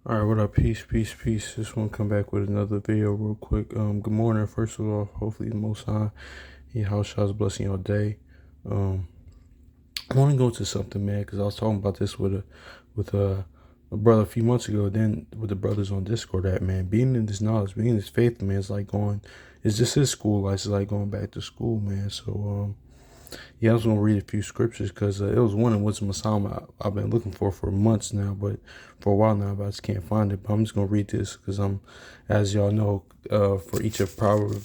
All right, what up? Peace, peace, peace. Just want to come back with another video real quick. Good morning. First of all, hopefully the Most High, He house y'all's blessing your day. Um, I want to go to something, man, because I was talking about this with a brother a few months ago. Then with the brothers on Discord, that man, being in this knowledge, being in this faith, man, it's like going. It's just his school life. It's like going back to school, man. So yeah, I was gonna read a few scriptures because it was one in Wisdom of Solomon I've been looking for months now, but for a while now, but I just can't find it. But I'm just gonna read this because as y'all know, for each of proverb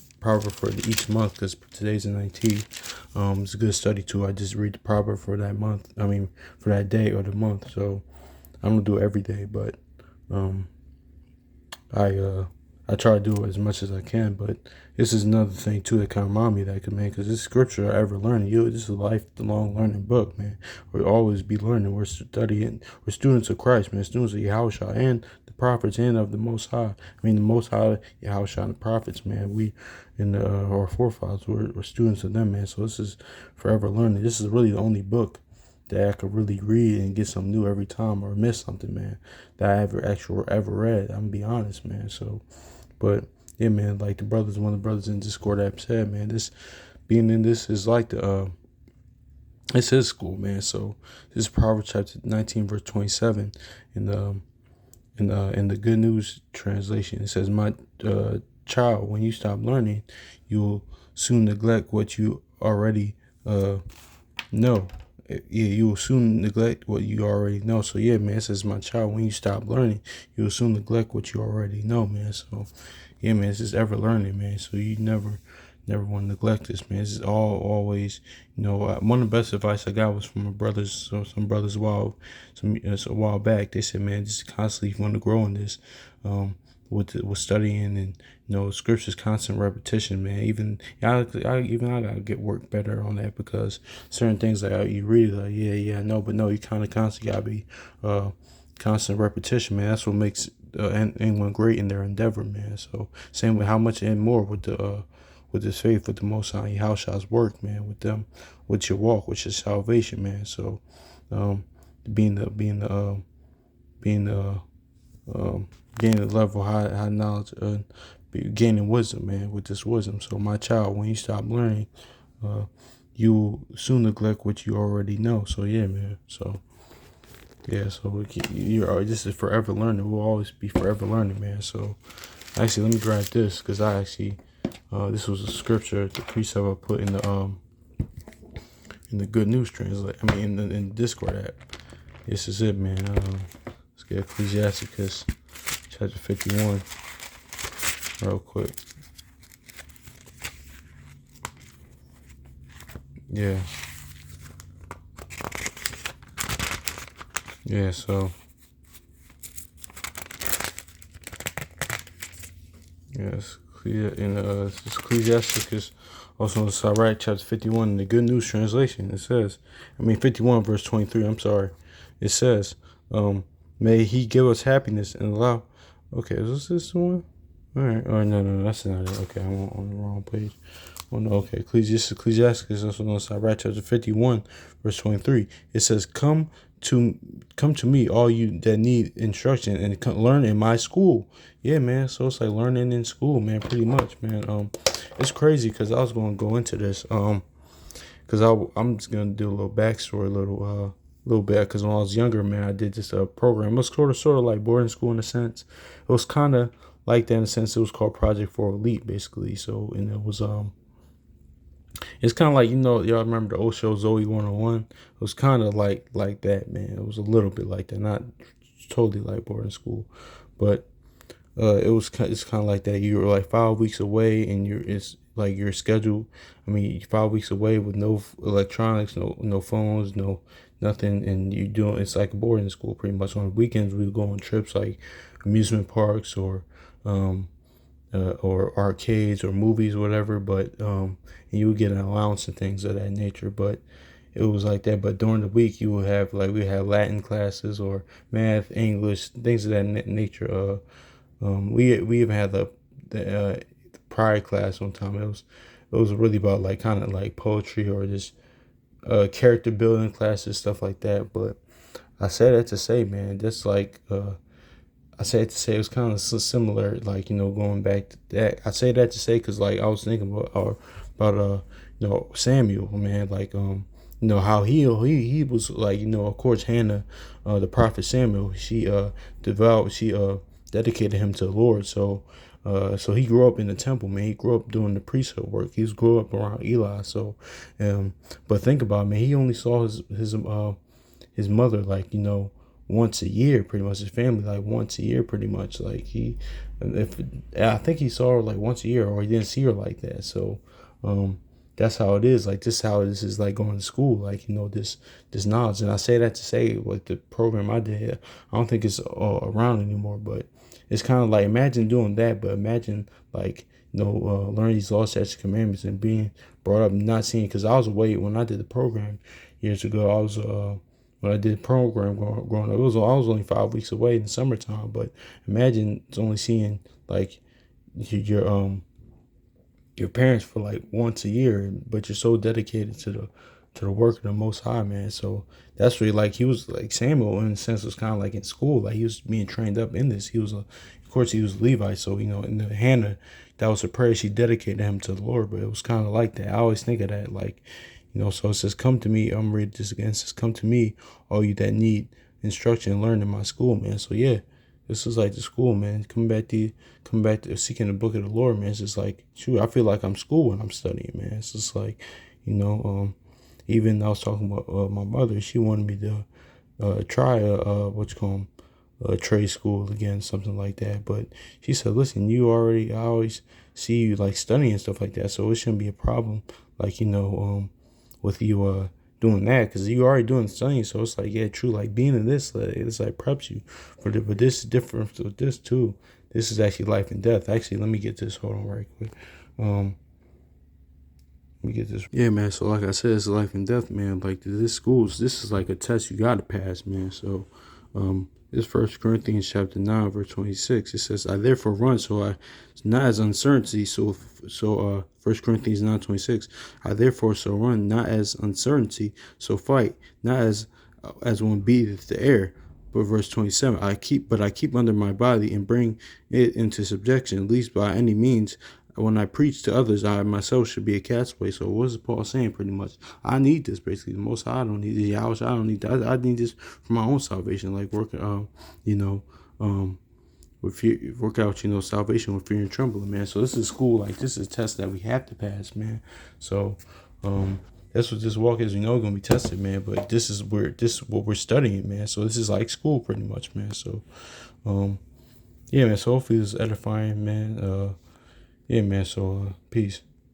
for each month, because today's the 19th. It's a good study too. I just read the proverb for that month. I mean, for that day or the month. So I'm gonna do it every day, but um, I try to do it as much as I can, but this is another thing too that kind of remind me of that, man, because this scripture I ever learning. This is a lifelong learning book, man. We'll always be learning. We're studying. We're students of Christ, man. Students of Yahushua and the prophets and of the Most High. I mean, the Most High, Yahushua, and the prophets, man. We and our forefathers we're students of them, man. So this is forever learning. This is really the only book that I could really read and get something new every time or miss something, man, that I ever read. I'm gonna be honest, man. So. But yeah, man, like one of the brothers in Discord app said, man, this being in this is like it's his school, man. So this is Proverbs chapter 19, verse 27, in the Good News translation. It says, "My child, when you stop learning, you'll soon neglect what you already know." Yeah, you will soon neglect what you already know. So yeah, man, it says, "My child, when you stop learning, you will soon neglect what you already know," man. So yeah, man, it's just ever learning, man. So you never want to neglect this, man. This is always, one of the best advice I got was from my brothers. So some brothers a while back, they said, man, just constantly want to grow in this, with studying and scriptures, constant repetition, man. Even I gotta get work better on that, because certain things like you read like yeah I know, but no, you kind of constantly gotta be constant repetition, man. That's what makes anyone great in their endeavor, man. So same with how much and more with this faith, with the Most High Yahushua's work, man, with them, with your walk, with your salvation, man. So um being the being the being the gaining the level high knowledge, gaining wisdom, man, with this wisdom. So my child, when you stop learning, uh, you will soon neglect what you already know. So yeah, man. So yeah, so this is forever learning. We'll always be forever learning, man. So actually, let me grab this because this was a scripture, the precept I put in the Good News translate. I mean, in the Discord app. This is it, man. Let's get Ecclesiasticus chapter 51 real quick. Yeah. Yeah, so yes, it's Ecclesiasticus, also in Sirach chapter 51 in the Good News translation. It says, 51 verse 23. I'm sorry. It says, may He give us happiness and allow. Okay, is this one? All right. Oh no, that's not it. Okay, I'm on the wrong page. Oh no. Okay, Ecclesiasticus, also known as Sirach chapter 51 verse 23. It says, to come to me, all you that need instruction, and learn in my school. Yeah, man. So it's like learning in school, man, pretty much, man. It's crazy because I was going to go into this, because I'm just gonna do a little backstory, little bit, because when I was younger, man, I did this program. It was sort of like boarding school in a sense. It was kind of like that in a sense. It was called Project for Elite, basically. So, and it was it's kind of like, y'all remember the old show Zoe 101? It was kind of like that, man. It was a little bit like that, not totally like boarding school, but it's kind of like that. You're like 5 weeks away, and it's like your schedule. I mean, 5 weeks away with no electronics, no phones, no nothing, and you doing it's like a boarding school pretty much. On weekends, we would go on trips like amusement parks um or arcades or movies, or whatever. But and you would get an allowance and things of that nature. But it was like that. But during the week, you would have we had Latin classes or math, English, things of that nature. We even had the prior class one time. It was really about like kind of like poetry or just character building classes, stuff like that. But I said that to say, man, that's like I say it to say it was kind of similar, like, going back to that. I say that to say because, like, I was thinking about Samuel, man, like, how he was like, of course, Hannah, the prophet Samuel, she dedicated him to the Lord. So he grew up in the temple, man. He grew up doing the priesthood work. He grew up around Eli. So, but think about it, man. He only saw his mother, like, once a year, pretty much. His family, like, once a year, pretty much. Like, if I think he saw her like once a year, or he didn't see her like that. So, um, that's how it is. Like, this is how this is, like, going to school. Like, this knowledge. And I say that to say, like, the program I did, I don't think it's around anymore. But it's kind of like, imagine doing that, but imagine, like, learning these laws, statutes, commandments, and being brought up, and not seeing. Because I was away when I did the program years ago. I was when I did program growing up, I was only 5 weeks away in the summertime. But imagine it's only seeing, like, your parents for like once a year, but you're so dedicated to the work of the Most High, man. So that's really, like, he was like Samuel, in a sense, was kind of like in school, like he was being trained up in this. Of course, he was Levi, so in the Hannah, that was a prayer, she dedicated him to the Lord. But it was kind of like that. I always think of that, like, so it says, "Come to me." I'm reading this again. It says, "Come to me, all you that need instruction and learn in my school, man." So yeah, this is like the school, man. Come back to seeking the book of the Lord, man. It's just like, shoot, I feel like I'm school when I'm studying, man. It's just like, you know, even I was talking about my mother. She wanted me to try a trade school again, something like that. But she said, "Listen, I always see you, like, studying and stuff like that, so it shouldn't be a problem, like, with you doing that, because you already doing studying." So it's like, yeah, true, like, being in this, like, it's like preps you for the, but this is different with this too. This is actually life and death. Actually, let me get this. Hold on, right quick. Um, Let me get this. Yeah, man. So like I said, it's life and death, man. Like, this is like a test you gotta pass, man. So, this First Corinthians chapter 9, verse 26. It says, "I therefore run, so I not as uncertainty." First Corinthians 9:26. "I therefore so run, not as uncertainty, so fight, not as one beateth the air." But verse 27, I keep under my body and bring it into subjection, at least by any means. When I preach to others, I myself should be a castaway. So what is Paul saying? Pretty much, I need this, basically. The Most High, I don't need this. I don't need that. I need this for my own salvation. Like, you know, with fear, work out, salvation with fear and trembling, man. So this is school. Like, this is a test that we have to pass, man. So, that's what this walk is. Going to be tested, man. But this is what we're studying, man. So this is like school, pretty much, man. So, yeah, man. So hopefully this is edifying, man. Yeah, man. So, peace.